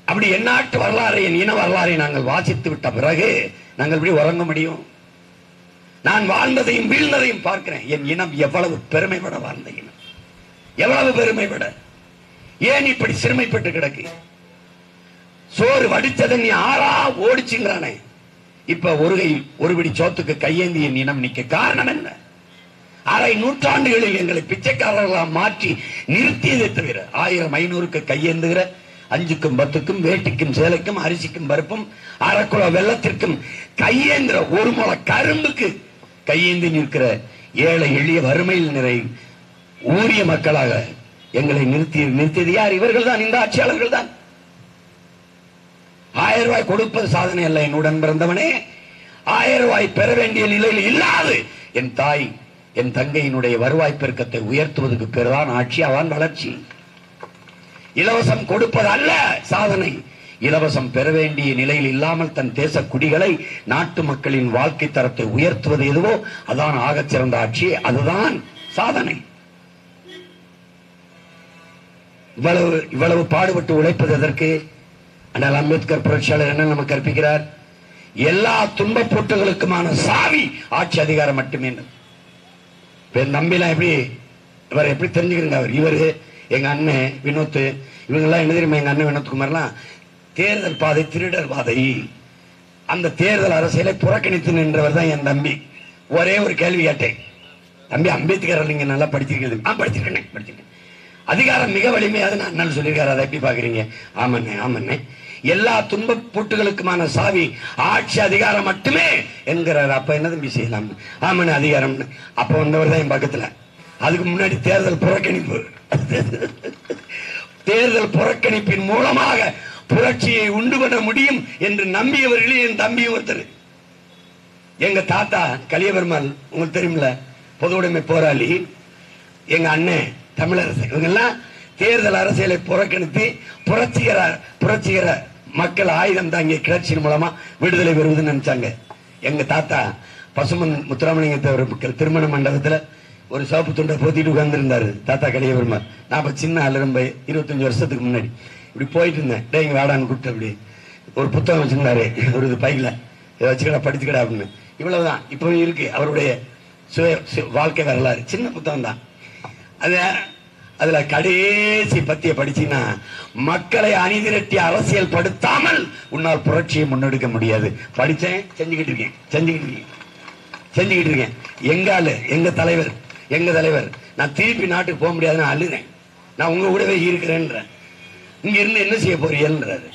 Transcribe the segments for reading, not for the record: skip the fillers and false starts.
அப்படி எந்நாட்டு வரலாறை, என் இன வரலாறை நாங்கள் வாசித்து விட்ட பிறகு நாங்கள் இப்படி உறங்க முடியும்? நான் வாழ்ந்ததையும் வீழ்ந்ததையும் பார்க்கிறேன். என் இனம் எவ்வளவு பெருமைப்பட வாழ்ந்த இனம், எவ்வளவு பெருமைப்பட. ஏன் இப்படி சிறுமைப்பட்டு கிடக்கு? சோறு வடிச்சதை நீ ஆறா ஓடிச்சுங்கிறானே. இப்ப ஒரு பிடி சோத்துக்கு கையேந்தி என் இனம் நிக்க காரணம் என்ன? அரை நூற்றாண்டுகளில் எங்களை பிச்சைக்காரர்களாக மாற்றி நிறுத்தியதை தவிர 1500க்கு கையேந்துகிற 5க்கும் 10க்கும் வேட்டிக்கும் சேலைக்கும் அரிசிக்கும் பருப்பும் அரைக்குள வெள்ளத்திற்கும் கையேந்திர ஒரு முளை கரும்புக்கு கையேந்தி நிற்கிற ஏழை எளிய வறுமையில் நிறை ஊரிய மக்களாக எங்களை நிறுத்தியது யார்? இவர்கள் தான், இந்த ஆட்சியாளர்கள் தான். 1000 ரூபாய் கொடுப்பது சாதனை அல்ல என்னுடன் பிறந்தவனே. 1000 ரூபாய் பெற வேண்டிய நிலையில் இல்லாது என் தாய் என் தங்கையினுடைய வருவாய் பெருக்கத்தை உயர்த்துவதற்கு பெருதான் ஆட்சி, அதான் வளர்ச்சி. இலவசம் கொடுப்பது அல்ல சாதனை. இலவசம் பெற வேண்டிய நிலையில் இல்லாமல் தன் தேச குடிகளை, நாட்டு மக்களின் வாழ்க்கை தரத்தை உயர்த்துவது எதுவோ அதான் ஆகச் சிறந்த ஆட்சி, அதுதான் சாதனை. இவ்வளவு பாடுபட்டு உழைப்பது எதற்கு? ஆனால் அம்பேத்கர் புரட்சியாளர் என்ன நமக்கு கற்பிக்கிறார்? எல்லா துன்பப்பூட்டுகளுக்குமான சாவி ஆட்சி அதிகாரம் மட்டுமே. நம்பிலாம் எப்படி இவர் எப்படி தெரிஞ்சுக்கிறீங்க? இவரு எங்க அண்ணன் வினோத், இவங்க எல்லாம் என்ன தெரியுமா? எங்க அண்ணன் வினோத்குமார்லாம் தேர்தல் பாதை திருடர் பாதை, அந்த தேர்தல் அரசியலை புறக்கணித்து நின்றவர் தான் என் தம்பி. ஒரே ஒரு கேள்வி கேட்டேன், தம்பி அம்பேத்கர் நீங்க நல்லா படிச்சிருக்கீங்க? படிச்சிருக்கேன். அதிகாரம் மிக வலிமையாக அண்ணன் சொல்லியிருக்காரு, அதை எப்படி பாக்குறீங்க? ஆமண்ணே. எல்லா துன்ப பூட்டுகளுக்குமான சாவி ஆட்சி அதிகாரம் மட்டுமே என்கிறார். அப்ப என்ன தம்பி செய்யலாம்? ஆமண்ணே அதிகாரம். அப்ப வந்தவர் தான் என் பக்கத்துல. அதுக்கு முன்னாடி தேர்தல் புறக்கணிப்பு. தேர்தல் புறக்கணிப்பின் மூலமாக புரட்சியை உண்டு பண்ண முடியும் என்று நம்பியவர்களே என் தம்பியும் ஒருத்தர். எங்க தாத்தா கலியபெருமாள் உங்களுக்கு தெரியுமில்ல, பொது உடைமை போராளி. எங்க அண்ணன் தமிழரசு, இவங்க எல்லாம் தேர்தல் அரசியலை புறக்கணித்து புரட்சிகர மக்கள் ஆயுதம் தாங்கிய கிளர்ச்சியின் மூலமா விடுதலை பெறுவதுன்னு நினைச்சாங்க. எங்க தாத்தா பசுமன் முத்துராமலிங்க திருமண மண்டபத்துல ஒரு சோப்பு துண்டை போத்திட்டு உட்கார்ந்து இருந்தாரு தாத்தா கலியபெருமாள். நான் அப்ப சின்ன ஆளு, ரொம்ப 25 வருஷத்துக்கு முன்னாடி இப்படி போயிட்டு இருந்தேன். டேங்க வாடான்னு கூப்பிட்டு அப்படி ஒரு புத்தகம் வச்சிருந்தாரு, ஒரு பையில இதை வச்சுக்கடா படிச்சுக்கடா அப்படின்னு. இவ்வளவுதான் இப்பவும் இருக்கு அவருடைய வாழ்க்கை வரலாறு. சின்ன புத்தகம் தான். அதுல கடைசி பத்திய படிச்சீங்கன்னா, மக்களை அணிதிரட்டி அரசியல் படுத்தாமல் உன்னால் புரட்சியை முன்னெடுக்க முடியாது. படிச்சேன், செஞ்சுக்கிட்டு இருக்கேன். எங்க தலைவர் நான் திருப்பி நாட்டுக்கு போக முடியாதுன்னு அழுறேன். நான் உங்க கூடவே இருக்கிறேன்ற. இங்க இருந்து என்ன செய்ய போறீங்கன்றாரு.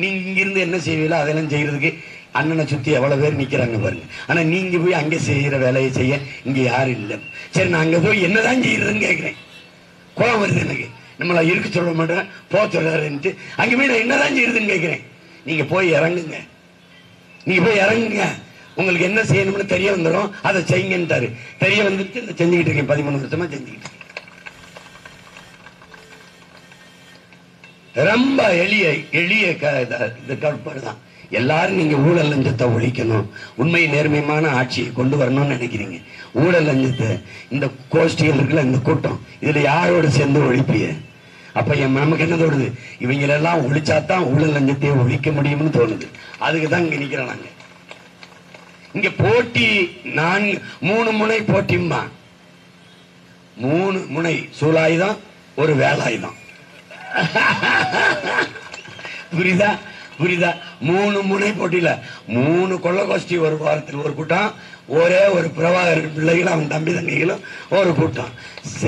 நீங்க இங்க இருந்து என்ன செய்வீங்களோ அதெல்லாம் செய்யறதுக்கு அண்ணனை சுத்தி எவ்வளவு பேர் நிக்கிறாங்க பாருங்க. ஆனா நீங்க போய் அங்க செய்யற வேலையை செய்ய இங்க யாரும் இல்லை. சரி, நான் அங்க போய் என்னதான் செய்யறதுன்னு கேட்கிறேன். கோபம் வருது எனக்கு. நம்மள இருக்க சொல்ல மாட்டேன், போக சொல்றாருன்ட்டு அங்க போய் நான் என்னதான் செய்யறதுன்னு கேட்கிறேன். நீங்க போய் இறங்குங்க, உங்களுக்கு என்ன செய்யணும்னு தெரிய வந்துடும், அதை செய்யுங்கன்ட்டாரு. தெரிய வந்துட்டு செஞ்சுக்கிட்டு இருக்கேன். 13 வருஷமா செஞ்சுக்கிட்டு இருக்கேன். ரொம்ப எளிய கற்பாடு தான். எல்லாரும் நீங்க ஊழல் லஞ்சத்தை ஒழிக்கணும், உண்மை நேர்மையான ஆட்சியை கொண்டு வரணும்னு நினைக்கிறீங்க. ஊழல் லஞ்சத்தை இந்த கோஷ்டிகள் இருக்குல்ல, இந்த கூட்டம், இதுல யாரோட சேர்ந்து ஒழிப்பிய? அப்ப நமக்கு என்ன தோணுது? இவங்களெல்லாம் ஒழிச்சாதான் ஊழல் லஞ்சத்தையே ஒழிக்க முடியும்னு தோணுது. அதுக்குதான் இங்க நிக்கிறோம் நாங்க. இங்க போட்டி 3 முனை போட்டியுமா, 3 முனை சூலாயுதம், ஒரு வேலாயுதம். புரியுதா? 3 முனை போட்டியில 3 கொள்ள கோஷ்டி ஒரு வாரத்தில் ஒரு கூட்டம், ஒரே ஒரு பிரபாகர் பிள்ளைகளும் அவன் தம்பி தங்கைகளும் ஒரு கூட்டம்.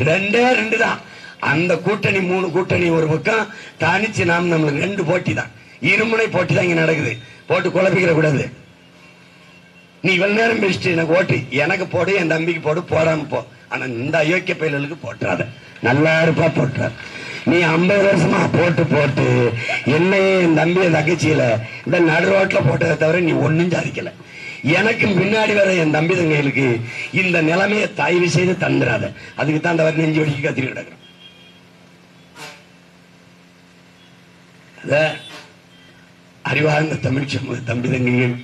2 தான். அந்த கூட்டணி 3 கூட்டணி ஒரு பக்கம், தனிச்சு நம்மளுக்கு 2 போட்டி தான். இருமுனை போட்டி தான் இங்க நடக்குது. போட்டு குழப்பிக்கிற கூடாது. நீ இவ்வளவு நேரம் பேசிட்டு எனக்கு ஓட்டு, எனக்கு போடு, என் தம்பிக்கு போடு, போறான்னு போ. ஆனா இந்த அயோக்கிய பயிலுக்கு போட்டுறாத, நல்லா இருப்பா போட்டுற. நீ 50 வருஷமா போட்டு என்னையே என் தம்பிய தங்கச்சியில இந்த நடு ரோட்ல போட்டதை தவிர நீ ஒன்னும் சாதிக்கல. எனக்கு பின்னாடி வர என் தம்பி தங்கைகளுக்கு இந்த நிலைமையை தயவு செய்து தந்துடாத. அதுக்கு தான் அந்த நெஞ்சு வடிக்க கத்திரி கிடக்குறோம். அறிவார்ந்த தமிழ் சமூக தம்பி தங்கைகள்,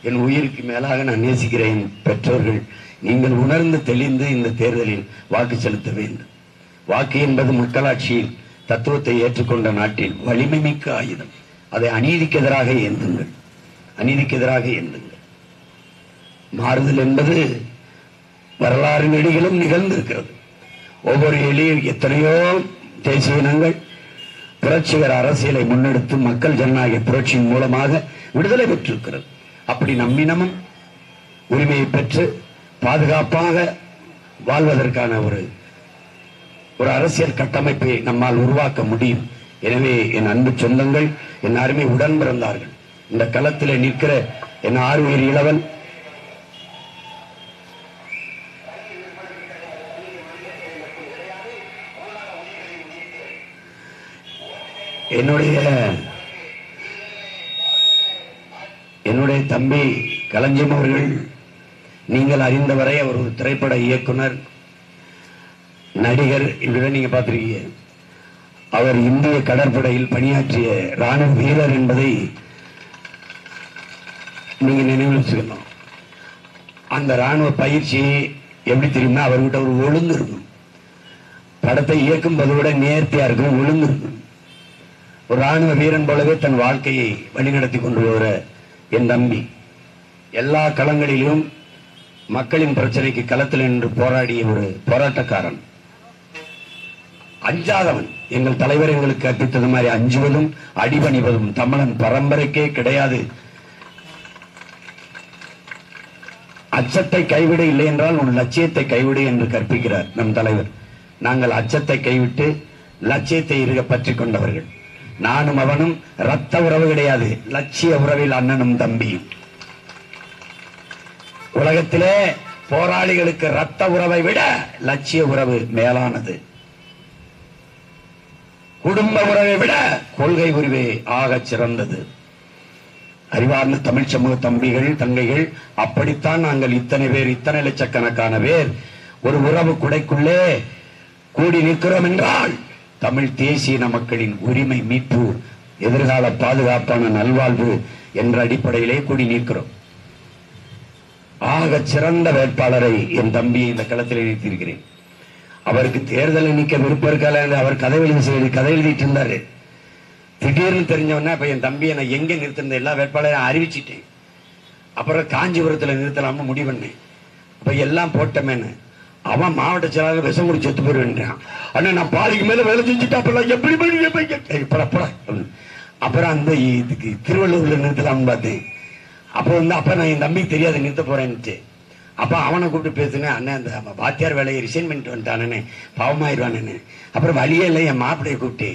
என் உயிருக்கு மேலாக நான் நேசிக்கிறேன் பெற்றோர்கள், நீங்கள் உணர்ந்து தெளிந்து இந்த தேர்தலில் வாக்கு செலுத்த வேண்டும். வாக்கு என்பது மக்களாட்சியில் தத்துவத்தை ஏற்றுக்கொண்ட நாட்டில் வலிமை மிக்க ஆயுதம். அதை அநீதிக்கு எதிராக ஏந்துங்கள், அநீதிக்கு எதிராக ஏந்துங்கள். மாறுதல் என்பது வரலாறு நெடுகிலும் நிகழ்ந்திருக்கிறது. ஒவ்வொரு எத்தனையோ தேசிய இனங்கள் புரட்சிகர அரசியலை முன்னெடுத்து மக்கள் ஜனநாயக புரட்சியின் மூலமாக விடுதலை பெற்றிருக்கிறது. அப்படி நம்மினமும் உரிமையை பெற்று பாதுகாப்பாக வாழ்வதற்கான ஒரு அரசியல் கட்டமைப்பை நம்மால் உருவாக்க முடியும். எனவே என் அன்பு சொந்தங்கள், என் அருமை உடன் பிறந்தார்கள், இந்த களத்திலே நிற்கிற என் ஆறுயிர் இளவல் என்னுடைய தம்பி களஞ்சியம் அவர்கள், நீங்கள் அறிந்தவரை அவர் ஒரு திரைப்பட இயக்குனர், நடிகர், இப்படிதான் நீங்க பார்த்திருக்கீங்க. அவர் இந்திய கடற்படையில் பணியாற்றிய ராணுவ வீரர் என்பதை நீங்க நினைவு வச்சுக்கணும். அந்த ராணுவ பயிற்சி எப்படி தெரியுமா, அவர்கிட்ட ஒரு ஒழுங்கு இருக்கும். படத்தை இயக்கும் போது விட நேர்த்தியா இருக்கும், ஒழுங்கு இருக்கும். ஒரு ராணுவ வீரன் போலவே தன் வாழ்க்கையை வழிநடத்தி கொண்டு வர என் தம்பி எல்லா களங்களிலும் மக்களின் பிரச்சனைக்கு களத்தில் நின்று போராடிய ஒரு போராட்டக்காரன், அஞ்சாதவன். எங்கள் தலைவர் எங்களுக்கு கற்பித்தது மாதிரி அஞ்சுவதும் அடிபணிவதும் தமிழன் பரம்பரைக்கே கிடையாது. அச்சத்தை கைவிட, இல்லை என்றால் உன் லட்சியத்தை கைவிடு என்று கற்பிக்கிறார் நம் தலைவர். நாங்கள் அச்சத்தை கைவிட்டு லட்சியத்தை இருக பற்றி கொண்டவர்கள். நானும் அவனும் ரத்த உறவு கிடையாது, லட்சிய உறவில் அண்ணனும் தம்பியும். உலகத்திலே போராளிகளுக்கு ரத்த உறவை விட லட்சிய உறவு மேலானது. குடும்ப உறவை விட கொள்கை உறவே ஆக சிறந்தது. அறிவார்ந்த தமிழ் சமூக தம்பிகள், தங்கைகள், அப்படித்தான் நாங்கள் இத்தனை பேர், இத்தனை லட்சக்கணக்கான பேர் ஒரு உறவு குடைக்குள்ளே கூடி நிற்கிறோம் என்றால் தமிழ் தேசிய மக்களின் உரிமை மீட்பு, எதிர்கால பாதுகாப்பான நல்வாழ்வு என்ற அடிப்படையிலே கூடி நிற்கிறோம். ஆக சிறந்த வேட்பாளரை என் தம்பியை இந்த களத்தில் நிறுத்தியிருக்கிறேன். அவருக்கு தேர்தலை நிற்க விருப்பம் இருக்கால, அவர் கதை எழுதிட்டு இருந்தாரு. திடீர்னு தெரிஞ்சவொன்னே இப்ப என் தம்பியை நான் எங்க நிறுத்திருந்த எல்லா வேட்பாளரையும் அறிவிச்சிட்டேன். அப்புறம் காஞ்சிபுரத்துல நிறுத்தலாம்னு முடிவு பண்ணேன். அப்ப எல்லாம் போட்டமேன்னு அவன் மாவட்ட செயலாளர் விஷம் குடி செத்து போயிருவேன்றான். ஆனா நான் பாதிக்கு மேல வேலை செஞ்சுட்டு அப்பெல்லாம் எப்படி அப்புறம் அந்த இதுக்கு திருவள்ளூர்ல நிறுத்தலாம்னு பார்த்தேன். அப்ப அப்ப நான் என் தம்பிக்கு தெரியாது நிறுத்த போறேன்ட்டு. அப்ப அவனை கூப்பிட்டு பேசுனேன், அண்ணன் அந்த வாத்தியார் வேலையை ரிசைன் பண்ணிட்டு வந்துட்டானே, பாவமாயிருவானு. அப்புறம் வழியே இல்லை, என் மாப்பிள்ளையை கூப்பிட்டு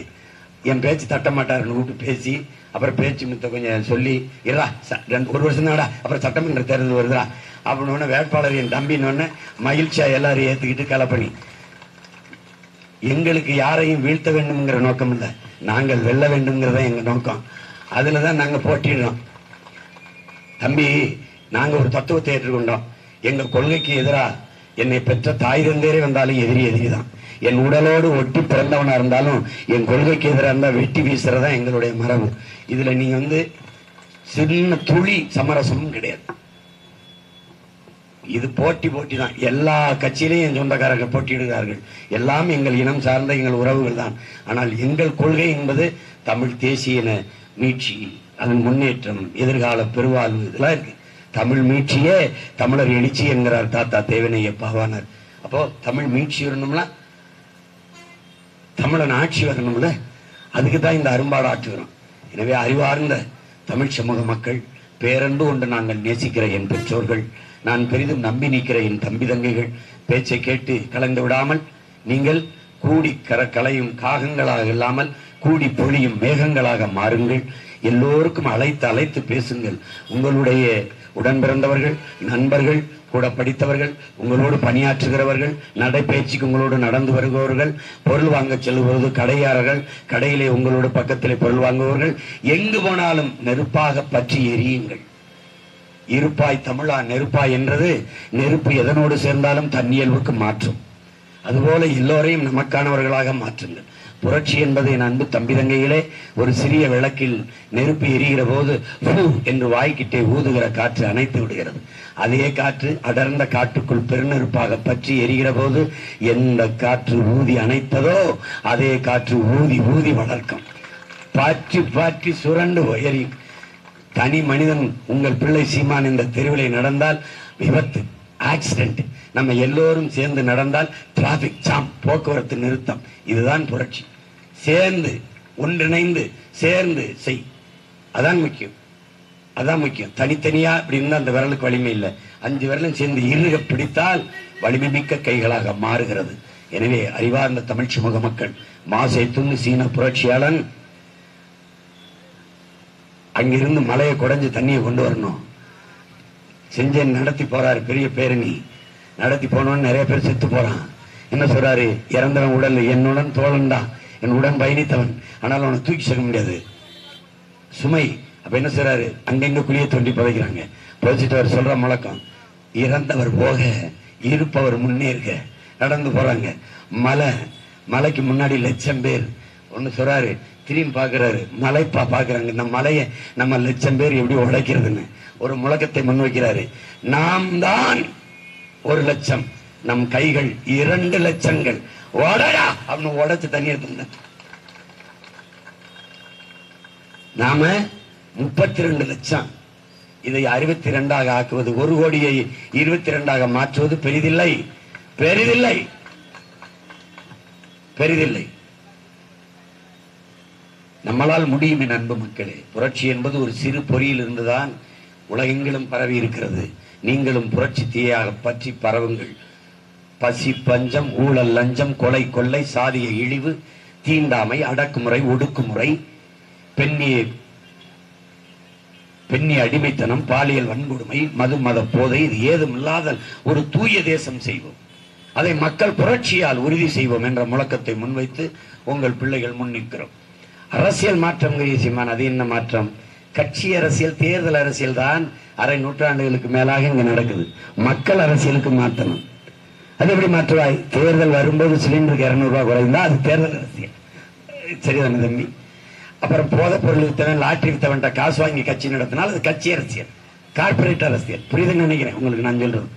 என் பேச்சு தட்ட மாட்டாருன்னு கூப்பிட்டு பேசி, அப்புறம் பேச்சு மித்த கொஞ்சம் சொல்லி, இருடா ஒரு வருஷம் தான்டா, அப்புறம் சட்டமன்ற தேர்தல் வருதுடா அப்படின்னு வேட்பாளர் என் தம்பின்னு மகிழ்ச்சியா எல்லாரும் ஏத்துக்கிட்டு கலப்பணி. எங்களுக்கு யாரையும் வீழ்த்த வேண்டும்ங்கிற நோக்கம் இல்லை, நாங்கள் வெல்ல வேண்டும்ங்கிறத எங்க நோக்கம். அதுலதான் நாங்க போட்டிடுறோம். தம்பி, நாங்க ஒரு தத்துவத்தை ஏற்றுக்கொண்டோம். எங்க கொள்கைக்கு எதிரா என்னை பெற்ற தாய் தந்தையரே வந்தாலும் எதிரி தான். என் உடலோடு ஒட்டி பிறந்தவனா இருந்தாலும் என் கொள்கைக்கு எதிராக இருந்தா வெட்டி வீசுறதா எங்களுடைய மரபு. இதுல நீங்க சின்ன துளி சமரசமும் கிடையாது. இது போட்டி தான். எல்லா கட்சியிலையும் என் சொந்தக்காரர்கள் போட்டியிடுகிறார்கள். எல்லாம் எங்கள் இனம் சார்ந்த எங்கள் உறவுகள் தான். ஆனால் எங்கள் கொள்கை என்பது தமிழ் தேசிய மீட்சி, அதன் முன்னேற்றம், எதிர்கால பெருவாழ்வு, இதெல்லாம் இருக்கு. தமிழ் மீட்சியே தமிழர் எழுச்சி என்கிறார் தாத்தா தேவனைய பாவானர். அப்போ தமிழ் மீட்சி வரணும்னா தமிழன் ஆட்சி வரணும்ல, அதுக்கு தான் இந்த அரும்பாடு ஆற்றுகிறோம். எனவே அறிவார்ந்த தமிழ் சமூக மக்கள், பேரன்பு கொண்டு நாங்கள் நேசிக்கிற என் பெற்றோர்கள், நான் பெரிதும் நம்பி நிற்கிற என் தம்பி தங்கைகள், பேச்சை கேட்டு கலந்து விடாமல் நீங்கள் கூடி கலையும் காகங்களாக இல்லாமல் கூடி பொழியும் மேகங்களாக மாறுங்கள். எல்லோருக்கும் அழைத்து பேசுங்கள். உங்களுடைய உடன் பிறந்தவர்கள், நண்பர்கள், கூட படித்தவர்கள், உங்களோடு பணியாற்றுகிறவர்கள், நடைபயிற்சிக்கு உங்களோடு நடந்து வருபவர்கள், பொருள் வாங்க செல்லுவது கடையாளர்கள், கடையிலே உங்களோடு பக்கத்திலே பொருள் வாங்குபவர்கள், எங்கு போனாலும் நெருப்பாக பற்றி எரியுங்கள். இருப்பாய் தமிழா நெருப்பாய் என்றது நெருப்பு எதனோடு சேர்ந்தாலும் தன்னியல்வுக்கு மாற்றும். அதுபோல எல்லோரையும் நமக்கானவர்களாக மாற்றுங்கள். புரட்சி என்பது என் அன்பு தம்பி தங்கைகளே, ஒரு சிறிய விளக்கில் நெருப்பு எரிகிற போது என்று வாய்க்கிட்டே ஊதுகிற காற்று அணைத்து விடுகிறது. அதே காற்று அடர்ந்த காட்டுக்குள் பெருநெருப்பாக பற்றி எரிகிற போது எந்த காற்று ஊதி அணைத்ததோ அதே காற்று ஊதி ஊதி வளர்க்கும். பாற்றி பாற்றி சுரண்டு எரியும். தனி மனிதன் உங்கள் பிள்ளை சீமான் இந்த தெருவிலை நடந்தால் விபத்து, ஆக்சிடென்ட். நம்ம எல்லோரும் சேர்ந்து நடந்தால் டிராபிக் ஜாம், போக்குவரத்து நிறுத்தம். இதுதான் புரட்சி. சேர்ந்து ஒன்றிணைந்து சேர்ந்து செய், அதான் முக்கியம். அதான் முக்கியம். தனித்தனியா அப்படி இருந்தா அந்த விரலுக்கு வலிமை இல்லை. 5 விரலும் சேர்ந்து இறுக பிடித்தால் வலிமை மிக்க கைகளாக மாறுகிறது. எனவே அறிவார்ந்த தமிழ் சமூக மக்கள், மாசேத்துன்னு சீன புரட்சியாளன் அங்கிருந்து மலையை குடைஞ்சு தண்ணியை கொண்டு வரணும். செஞ்சேன் நடத்தி போறாரு. பெரிய பேரணி நடத்தி போனோன்னு நிறைய பேர் செத்து போறான். என்ன சொல்றாரு? இறந்தவன் உடல் என்னுடன் தோழன் தான், என் உடன் பயணித்தவன், ஆனால் அவனை தூக்கி செல்ல முடியாது, சுமை. அப்ப என்ன சொல்றாரு? அங்கங்க குழியை தோண்டி புதைக்கிறாங்க. புதைச்சிட்டு அவர் சொல்ற முழக்கம், இறந்தவர் போக இருப்பவர் முன்னேறுக. நடந்து போறாங்க. மலைக்கு முன்னாடி 1,00,000 பேர். ஒன்னு சொல்றாரு, திரும்பி பாக்குறாரு, மலைப்பா பாக்குறாங்க. இந்த மலையை நம்ம 1,00,000 பேர் எப்படி உடைக்கிறதுன்னு ஒரு முழக்கத்தை முன்வைக்கிறாரு. நாம் தான் 1,00,000, நம் கைகள் 2 லட்சங்கள். உடையா அப்படின்னு உடைச்சு தண்ணி எடுத்து நாம 32 லட்சம். இதை 62ஆக ஆக்குவது, 1 கோடியை 22ஆக மாற்றுவது பெரிதில்லை, பெரிதில்லை, பெரிதில்லை. நம்மளால் முடியும் என் அன்பு மக்களே. புரட்சி என்பது ஒரு சிறு பொறியில் இருந்துதான் உலகெங்கிலும் பரவி இருக்கிறது. நீங்களும் புரட்சி தீயாக பற்றி பரவுங்கள். பசி, பஞ்சம், ஊழல், லஞ்சம், கொலை, கொள்ளை, சாதிய இழிவு, தீண்டாமை, அடக்குமுறை, ஒடுக்குமுறை, பெண்ணிய அடிமைத்தனம், பாலியல் வன்கொடுமை, மது மத போதை, இது ஏதும் இல்லாத ஒரு தூய தேசம் செய்வோம். அதை மக்கள் புரட்சியால் உறுதி செய்வோம் என்ற முழக்கத்தை முன்வைத்து உங்கள் பிள்ளைகள் முன் நிற்கிறோம். அரசியல் மாற்றம் சீமான், அது என்ன மாற்றம்? கட்சி அரசியல், தேர்தல் அரசியல் தான் அரை நூற்றாண்டுகளுக்கு மேலாக இங்க நடக்குது. மக்கள் அரசியலுக்கு மாற்றணும். அது எப்படி மாற்றுவாய்? தேர்தல் வரும்போது சிலிண்டருக்கு 200 ரூபாய் குறைந்தா அது தேர்தல் அரசியல், சரிதானே தம்பி? அப்புறம் போதைப் பொருள் வித்தவன், லாட்டரி வித்தவன்ட்ட காசு வாங்கி கட்சி நடத்தினால் அது கட்சி அரசியல், கார்பரேட் அரசியல். புரியுதுன்னு நினைக்கிறேன் உங்களுக்கு நான் சொல்றது.